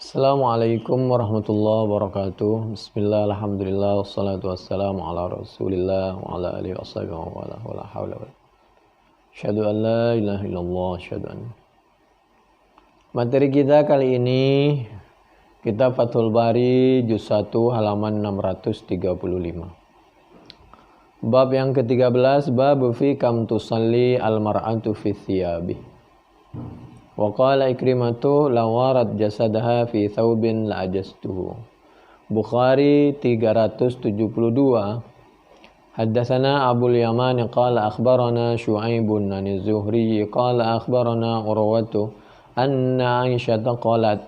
Assalamualaikum warahmatullahi wabarakatuh. Bismillah, alhamdulillah, wassalatu wassalamu ala rasulillah wa ala alihi wa sahbihi wa ala wala hawla wa asyhadu an la ilaha illallah asyhadu an. Materi kita kali ini kitab Fathul Bari juz 1 halaman 635. Bab yang ke-13, bab fi kam tusalli al-mar'atu fi thiyabi. Wa qala Ikrimatu lawarat jasadaha fi thawbin la ajastuhu. Bukhari 372. Haddatsana Abul Yaman qala akhbarana Syu'aibun an Az-Zuhri qala akhbarana Urwatu anna Aisyah qalat.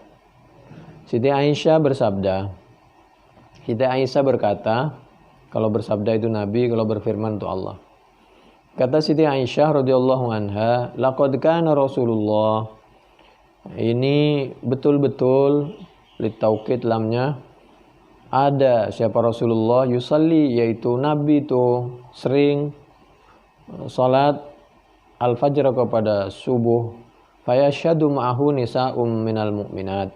Siti Aisyah bersabda. Siti Aisyah berkata, kalau bersabda itu Nabi, kalau berfirman itu Allah. Kata Siti Aisyah radhiyallahu anha, laqad kana Rasulullah. Ini betul-betul litaukid lamnya ada siapa Rasulullah yusalli, yaitu Nabi itu sering salat al-fajr kepada subuh, fayasyadu ma'ahu nisa'um minal mu'minat.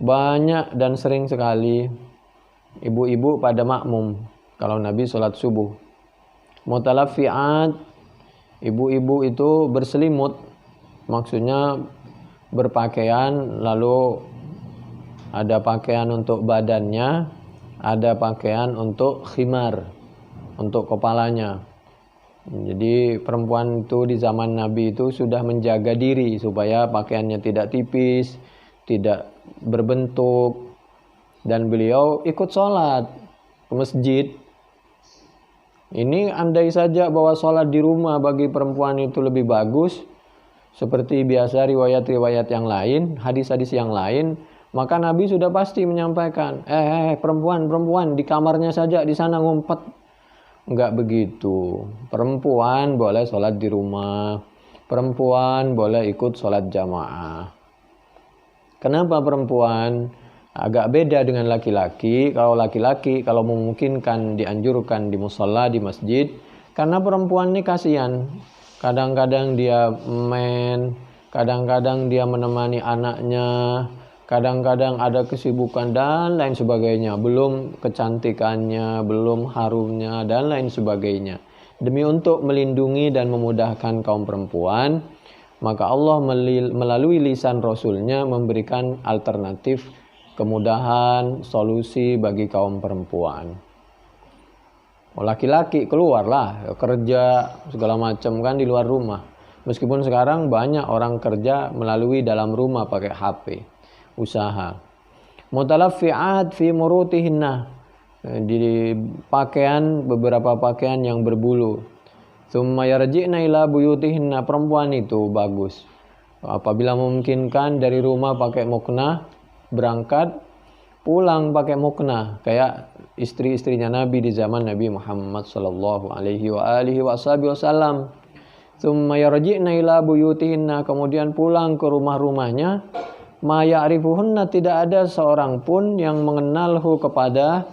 Banyak dan sering sekali ibu-ibu pada makmum kalau Nabi salat subuh. Mutalaffi'at, ibu-ibu itu berselimut, maksudnya berpakaian, lalu ada pakaian untuk badannya, ada pakaian untuk khimar, untuk kepalanya. Jadi perempuan itu di zaman Nabi itu sudah menjaga diri supaya pakaiannya tidak tipis, tidak berbentuk, dan beliau ikut sholat ke masjid. Ini andai saja bahwa sholat di rumah bagi perempuan itu lebih bagus, seperti biasa riwayat-riwayat yang lain, hadis-hadis yang lain, maka Nabi sudah pasti menyampaikan, perempuan di kamarnya saja, di sana ngumpet. Enggak begitu. Perempuan boleh sholat di rumah, perempuan boleh ikut sholat jamaah. Kenapa perempuan agak beda dengan laki-laki? Kalau laki-laki, kalau memungkinkan dianjurkan di musholla, di masjid, karena perempuan ini kasihan. Kadang-kadang dia kadang-kadang dia menemani anaknya, kadang-kadang ada kesibukan dan lain sebagainya, belum kecantikannya, belum harumnya dan lain sebagainya. Demi untuk melindungi dan memudahkan kaum perempuan, maka Allah melalui lisan Rasulnya memberikan alternatif, kemudahan, solusi bagi kaum perempuan. Laki-laki keluarlah kerja segala macam kan di luar rumah. Meskipun sekarang banyak orang kerja melalui dalam rumah pakai HP, usaha. Mutalaffi'at fi murutihinna, di pakaian, beberapa pakaian yang berbulu. Tsumma yarji'na ila buyutihinna, perempuan itu bagus apabila memungkinkan dari rumah pakai muknah, berangkat pulang pakai muknah, kayak istri-istrinya Nabi di zaman Nabi Muhammad sallallahu alaihi wa alihi wasallam. Tsumma yarji'na ila buyutihinna, kemudian pulang ke rumah-rumahnya. Ma ya'rifuhunna, tidak ada seorang pun yang mengenalhu kepada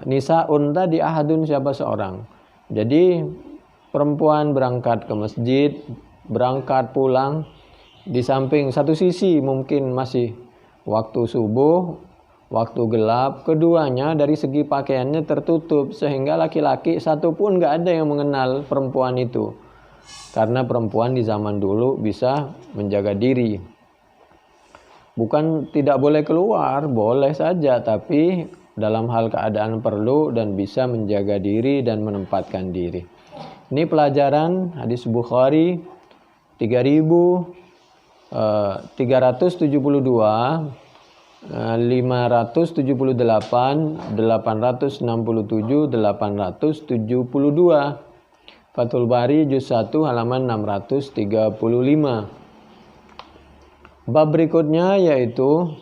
nisaun tadi, ahadun, siapa seorang. Jadi perempuan berangkat ke masjid, berangkat pulang, di samping satu sisi mungkin masih waktu subuh, waktu gelap, keduanya dari segi pakaiannya tertutup, sehingga laki-laki satu pun gak ada yang mengenal perempuan itu. Karena perempuan di zaman dulu bisa menjaga diri. Bukan tidak boleh keluar, boleh saja, tapi dalam hal keadaan perlu dan bisa menjaga diri dan menempatkan diri. Ini pelajaran hadis Bukhari 3372, 578, 867, 872. Fathul Bari juz 1 halaman 635. Bab berikutnya yaitu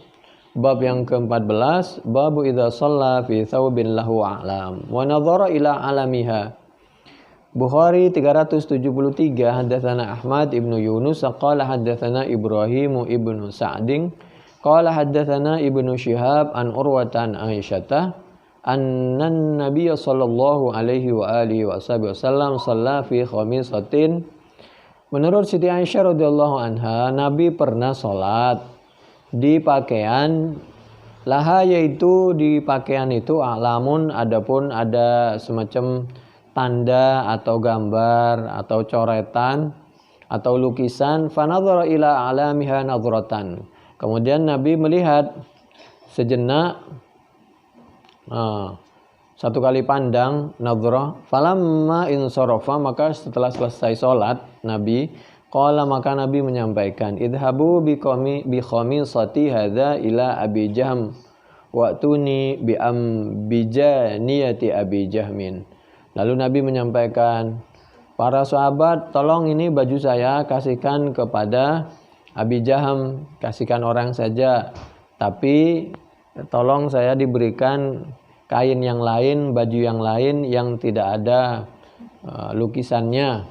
bab yang ke-14, babu idza shalla fi thawbin lahu a'lam wa nadhara ila alamiha. Bukhari 373, haddatsana Ahmad ibnu Yunus qala haddatsana Ibrahim ibnu Sa'din qala haddatsana Ibnu Syihab an Urwatan Aisyah annan Nabiy sallallahu alaihi wa alihi wasallam shalla fi khamisatin. Menurut Siti Aisyah radhiyallahu anha, Nabi pernah sholat di pakaian, laha yaitu di pakaian itu alamun, adapun ada semacam tanda atau gambar atau coretan atau lukisan, fanadhara ila alamiha nadratan. Kemudian Nabi melihat sejenak, satu kali pandang, nadhrah. Falamma insarafa, maka setelah selesai sholat Nabi, qala, maka Nabi menyampaikan, idhabu bi khamisati hadza ila Abi Jahm wa'tuni bi bijaniyati Abi Jahmin. Lalu Nabi menyampaikan, para sahabat, tolong ini baju saya kasihkan kepada Abi Jahm, kasihkan orang saja, tapi tolong saya diberikan kain yang lain, baju yang lain yang tidak ada lukisannya.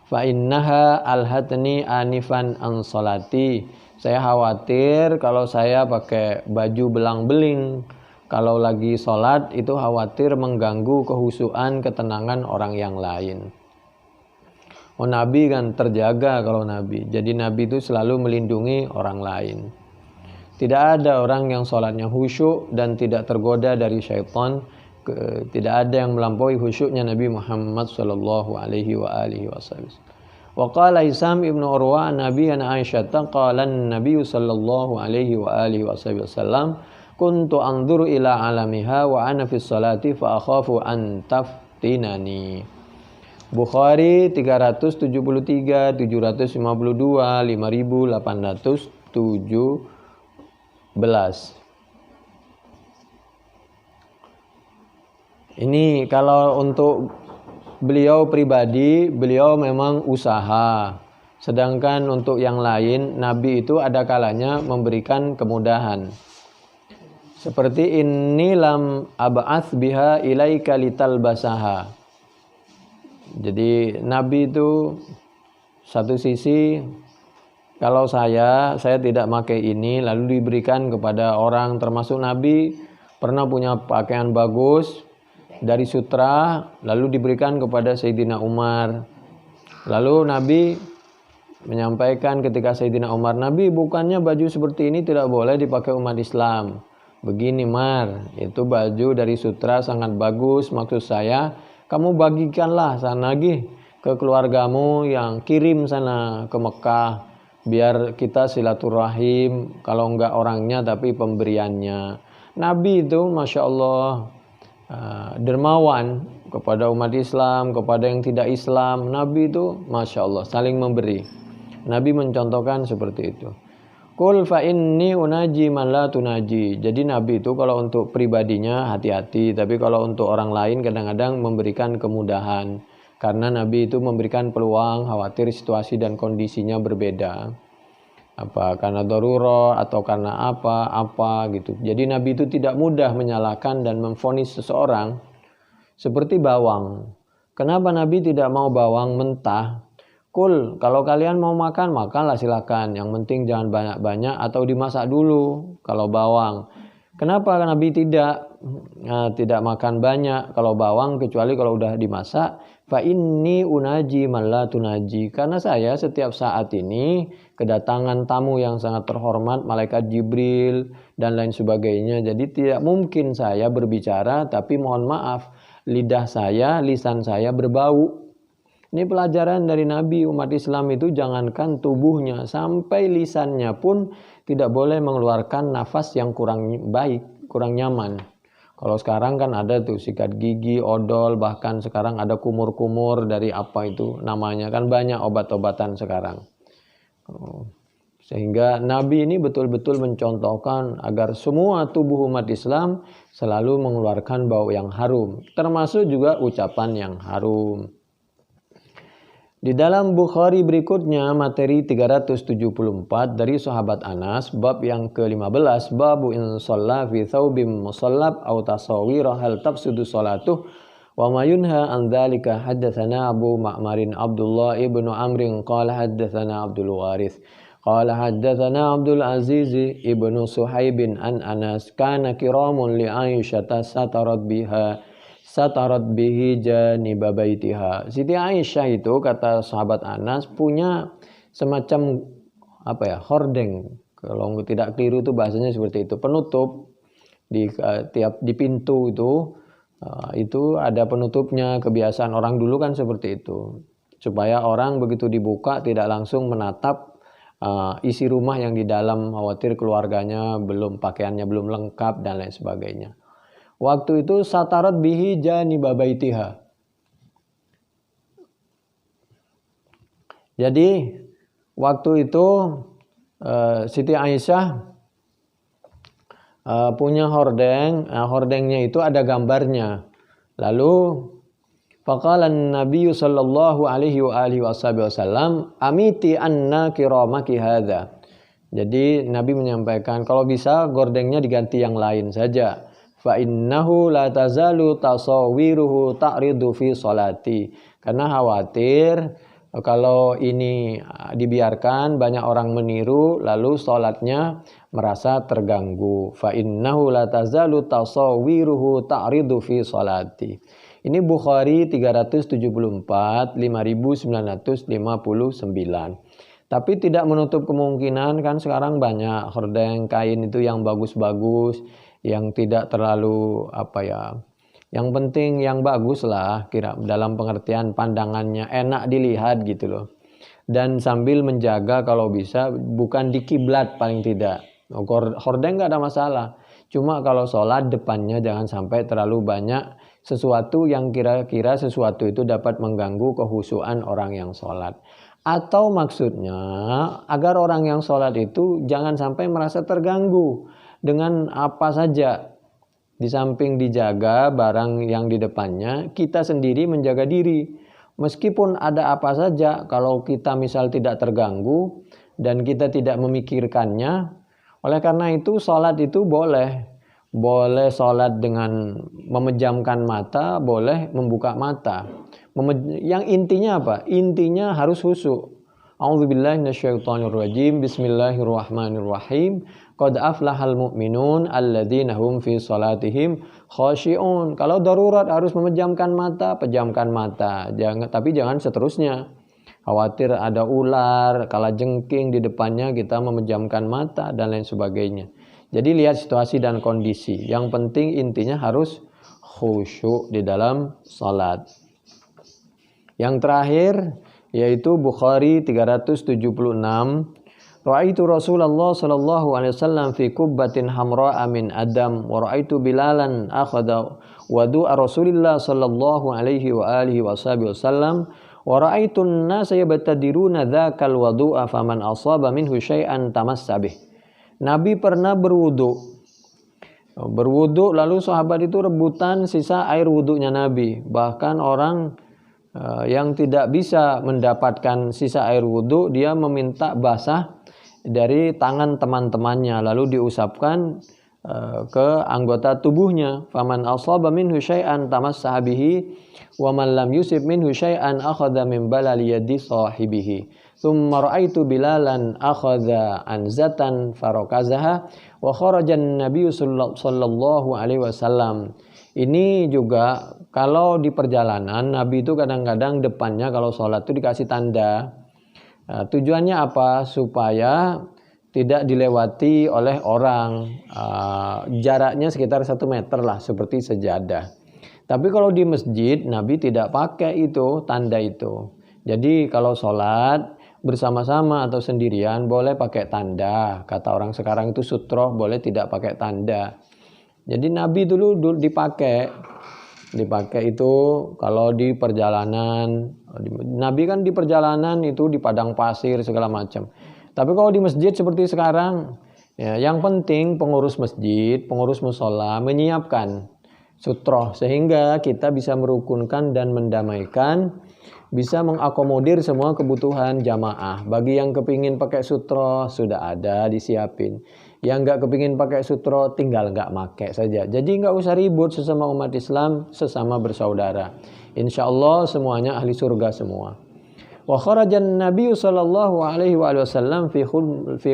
Fa innaha alhatni anifan an salati. Saya khawatir kalau saya pakai baju belang-beling kalau lagi sholat itu khawatir mengganggu kehusuan, ketenangan orang yang lain. Oh, Nabi kan terjaga kalau Nabi. Jadi Nabi itu selalu melindungi orang lain. Tidak ada orang yang sholatnya khusyuk dan tidak tergoda dari syaitan. Tidak ada yang melampaui khusyuknya Nabi Muhammad sallallahu alaihi wasallam. Wa qala Hisam ibnu Urwa Nabi an Aisyah qala an-nabiy sallallahu alaihi wasallam kuntu anzuru ila alamiha wa ana fi sholati fa akhafu an taftinani. Bukhari 373, 752, 5817. Ini kalau untuk beliau pribadi, beliau memang usaha. Sedangkan untuk yang lain, Nabi itu ada kalanya memberikan kemudahan. Seperti inni lam ab'ats biha ilaika litalbasaha. Jadi Nabi itu satu sisi, kalau saya tidak pakai ini lalu diberikan kepada orang, termasuk Nabi pernah punya pakaian bagus dari sutra lalu diberikan kepada Sayyidina Umar. Lalu Nabi menyampaikan ketika Sayyidina Umar, Nabi bukannya baju seperti ini tidak boleh dipakai umat Islam. Begini Mar, itu baju dari sutra sangat bagus, maksud saya kamu bagikanlah sana lagi ke keluargamu yang kirim sana ke Mekah, biar kita silaturahim, kalau enggak orangnya tapi pemberiannya. Nabi itu Masya Allah dermawan kepada umat Islam, kepada yang tidak Islam. Nabi itu Masya Allah saling memberi. Nabi mencontohkan seperti itu. Qul fa inni unaji man la tunaji. Jadi Nabi itu kalau untuk pribadinya hati-hati, tapi kalau untuk orang lain kadang-kadang memberikan kemudahan. Karena Nabi itu memberikan peluang, khawatir situasi dan kondisinya berbeda. Apa karena darurah atau karena apa gitu. Jadi Nabi itu tidak mudah menyalahkan dan memvonis seseorang seperti bawang. Kenapa Nabi tidak mau bawang mentah? Kul, kalau kalian mau makan, makanlah silakan. Yang penting jangan banyak-banyak atau dimasak dulu kalau bawang. Kenapa Nabi tidak makan banyak kalau bawang kecuali kalau udah dimasak? Fa inni unaji man la tunaji. Karena saya setiap saat ini kedatangan tamu yang sangat terhormat, malaikat Jibril dan lain sebagainya. Jadi tidak mungkin saya berbicara tapi mohon maaf lisan saya berbau. Ini pelajaran dari Nabi. Umat Islam itu jangankan tubuhnya, sampai lisannya pun tidak boleh mengeluarkan nafas yang kurang baik, kurang nyaman. Kalau sekarang kan ada tuh sikat gigi, odol, bahkan sekarang ada kumur-kumur dari apa itu namanya, kan banyak obat-obatan sekarang. Sehingga Nabi ini betul-betul mencontohkan agar semua tubuh umat Islam selalu mengeluarkan bau yang harum, termasuk juga ucapan yang harum. Di dalam Bukhari berikutnya materi 374 dari sahabat Anas, bab yang ke-15, babu in shalla fi thawbin musallab aw tasawira hal tafsudu salatuh wa ma yunha an dzalika. Haddatsana Abu Ma'marin Abdullah ibnu Amrin qala haddatsana Abdul Warith qala haddatsana Abdul Aziz ibnu Suhaibin an Anas kana kiramun li Aisyah satarat bihi janiba baitiha. Siti Aisyah itu kata sahabat Anas punya semacam hordeng Kalau tidak keliru itu bahasanya seperti itu. Penutup di pintu itu ada penutupnya. Kebiasaan orang dulu kan seperti itu. Supaya orang begitu dibuka tidak langsung menatap isi rumah yang di dalam, khawatir keluarganya pakaiannya belum lengkap dan lain sebagainya. Waktu itu satarat bihi janiba baitiha. Jadi waktu itu Siti Aisyah punya hordeng, hordengnya itu ada gambarnya. Lalu faqala an-nabiy sallallahu alaihi wa alihi wasallam amiti anna kiramaki hadza. Jadi Nabi menyampaikan kalau bisa gordengnya diganti yang lain saja. Fa innahu la tazalu tasawiruhu ta'ridu fi sholati. Karena khawatir kalau ini dibiarkan banyak orang meniru lalu sholatnya merasa terganggu. Fa innahu la tazalu tasawiruhu ta'ridu fi sholati. Ini Bukhari 374 5959. Tapi tidak menutup kemungkinan kan sekarang banyak hordeng kain itu yang bagus-bagus, yang tidak terlalu yang penting yang bagus lah, kira dalam pengertian pandangannya enak dilihat gitu loh. Dan sambil menjaga kalau bisa bukan di kiblat paling tidak. Hordeng nggak ada masalah. Cuma kalau sholat depannya jangan sampai terlalu banyak sesuatu yang kira-kira sesuatu itu dapat mengganggu kekhusyuan orang yang sholat. Atau maksudnya agar orang yang sholat itu jangan sampai merasa terganggu dengan apa saja. Di samping dijaga barang yang di depannya, kita sendiri menjaga diri. Meskipun ada apa saja, kalau kita misal tidak terganggu dan kita tidak memikirkannya, oleh karena itu sholat itu boleh. Boleh sholat dengan memejamkan mata, boleh membuka mata. Yang intinya apa? Intinya harus khusyuk. A'udzubillahi minasyaitonirrajim. Bismillahirrahmanirrahim. Qad aflahal mu'minun alladzina hum fi salatihim khashi'un. Kalau darurat harus memejamkan mata, pejamkan mata. Tapi jangan seterusnya. Khawatir ada ular, kalajengking di depannya kita memejamkan mata dan lain sebagainya. Jadi lihat situasi dan kondisi. Yang penting intinya harus khusyuk di dalam salat. Yang terakhir yaitu Bukhari 376. Ra'aitu Rasulullah sallallahu alaihi wasallam fi kubbatin hamra'a min adam wa ra'aitu Bilalan akhadha wudu'a Rasulillah sallallahu alaihi wa alihi wasallam wa ra'aitu an-nasa yabtadiruna dzakal wudu'a faman asaba minhu syai'an tamassa bih. Nabi pernah berwudu lalu sahabat itu rebutan sisa air wudunya Nabi. Bahkan orang yang tidak bisa mendapatkan sisa air wudu, dia meminta basah dari tangan teman-temannya lalu diusapkan ke anggota tubuhnya. Faman asaba minhu syai'an tamassaha bihi wa man lam yusib minhu syai'an akhadha min balali yadi sahibihi. Tsumma ra'aitu Bilalan akhadha anzatan farakazaha wa kharaja an-nabiy sallallahu alaihi wasallam. Ini juga kalau di perjalanan Nabi itu kadang-kadang depannya kalau sholat itu dikasih tanda. Tujuannya apa? Supaya tidak dilewati oleh orang. Jaraknya sekitar 1 meter lah seperti sejadah. Tapi kalau di masjid Nabi tidak pakai itu tanda itu. Jadi kalau sholat bersama-sama atau sendirian boleh pakai tanda. Kata orang sekarang itu sutroh, boleh tidak pakai tanda. Jadi Nabi dulu dipakai itu kalau di perjalanan. Nabi kan di perjalanan itu di padang pasir segala macam. Tapi kalau di masjid seperti sekarang, ya, yang penting pengurus masjid, pengurus mushola menyiapkan sutroh sehingga kita bisa merukunkan dan mendamaikan, bisa mengakomodir semua kebutuhan jamaah. Bagi yang kepingin pakai sutroh sudah ada disiapin. Yang nggak kepingin pakai sutro tinggal nggak pakai saja. Jadi nggak usah ribut sesama umat Islam, sesama bersaudara. Insya Allah semuanya ahli surga semua. Wa kharajan Nabi sallallahu alaihi wasallam fi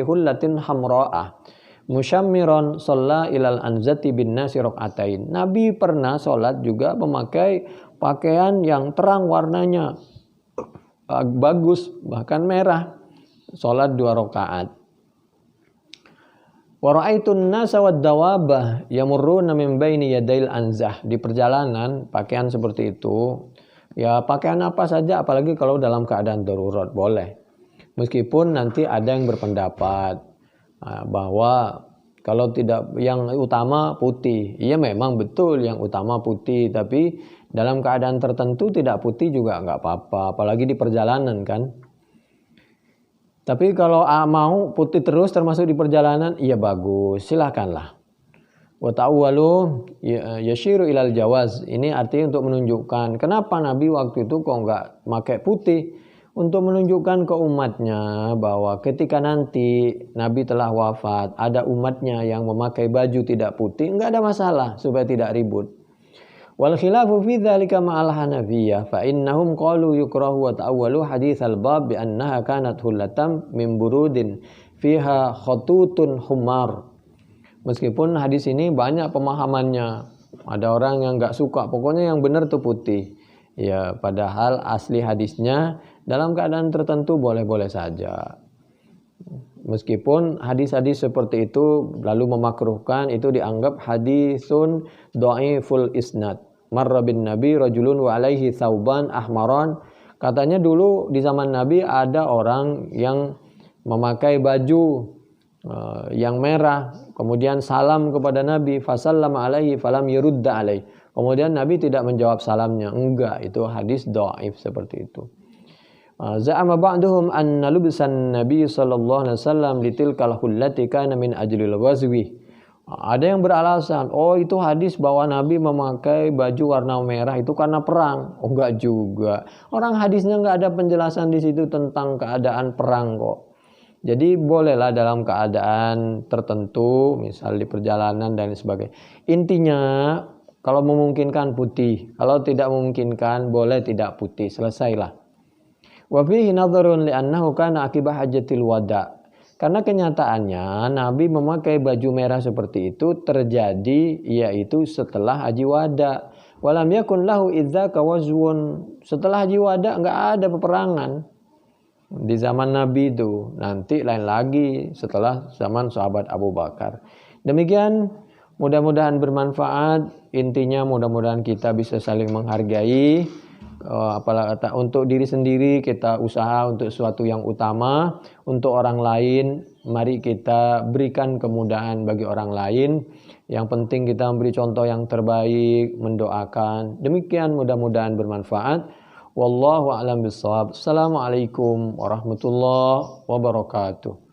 hullatin hamra'ah musyammiran shalla ilal anzati bin nasi rakaatain. Nabi pernah sholat juga memakai pakaian yang terang warnanya, bagus bahkan merah. Sholat 2 rakaat. Wa ra'aitun nasa wad-dawabah yamurruna min baini yadail anzah. Di perjalanan pakaian seperti itu, ya pakaian apa saja apalagi kalau dalam keadaan darurat boleh. Meskipun nanti ada yang berpendapat bahwa kalau tidak yang utama putih. Iya memang betul yang utama putih, tapi dalam keadaan tertentu tidak putih juga nggak apa-apa, apalagi di perjalanan kan. Tapi kalau mau putih terus termasuk di perjalanan, iya bagus, silakanlah. Wa ta'awwalu yashiru ilal jawaz. Ini artinya untuk menunjukkan kenapa Nabi waktu itu kok nggak pakai putih, untuk menunjukkan ke umatnya bahwa ketika nanti Nabi telah wafat, ada umatnya yang memakai baju tidak putih, nggak ada masalah supaya tidak ribut. Wal khilafu fi dzalika ma'al Hanafiyah fa innahum qalu yukrahu wa ta'awwalu haditsal bab bi annaha kanat hullatam min burudin fiha khatutun humar. Meskipun hadis ini banyak pemahamannya. Ada orang yang enggak suka, pokoknya yang benar tuh putih. Ya, padahal asli hadisnya dalam keadaan tertentu boleh-boleh saja. Meskipun hadis-hadis seperti itu lalu memakruhkan, itu dianggap hadisun dhaiful isnad. Marra bin Nabi rajulun wa alaihi thauban ahmaran. Katanya dulu di zaman Nabi ada orang yang memakai baju yang merah, kemudian salam kepada Nabi, fasallama alaihi falam yurudda alaihi. Kemudian Nabi tidak menjawab salamnya. Enggak, itu hadis dhaif seperti itu. Za'ama ba'duhum anna lubsan Nabi sallallahu alaihi wasallam litilkal hullati kana min ajlil wazwi. Ada yang beralasan, oh itu hadis bahwa Nabi memakai baju warna merah itu karena perang. Oh enggak juga. Orang hadisnya enggak ada penjelasan di situ tentang keadaan perang kok. Jadi bolehlah dalam keadaan tertentu, misal di perjalanan dan sebagainya. Intinya kalau memungkinkan putih, kalau tidak memungkinkan boleh tidak putih, selesailah. Wa fihi nadharun li'annahu kana akibah hajatil wada. Karena kenyataannya Nabi memakai baju merah seperti itu terjadi yaitu setelah haji wada. Walam yakun lahu idzaka wazwun. Setelah haji wada enggak ada peperangan. Di zaman Nabi itu, nanti lain lagi setelah zaman sahabat Abu Bakar. Demikian, mudah-mudahan bermanfaat. Intinya mudah-mudahan kita bisa saling menghargai. Apalagi untuk diri sendiri kita usaha untuk sesuatu yang utama, untuk orang lain mari kita berikan kemudahan bagi orang lain. Yang penting kita memberi contoh yang terbaik, mendoakan. Demikian mudah-mudahan bermanfaat. Wallahu a'lam bishawab. Assalamualaikum warahmatullahi wabarakatuh.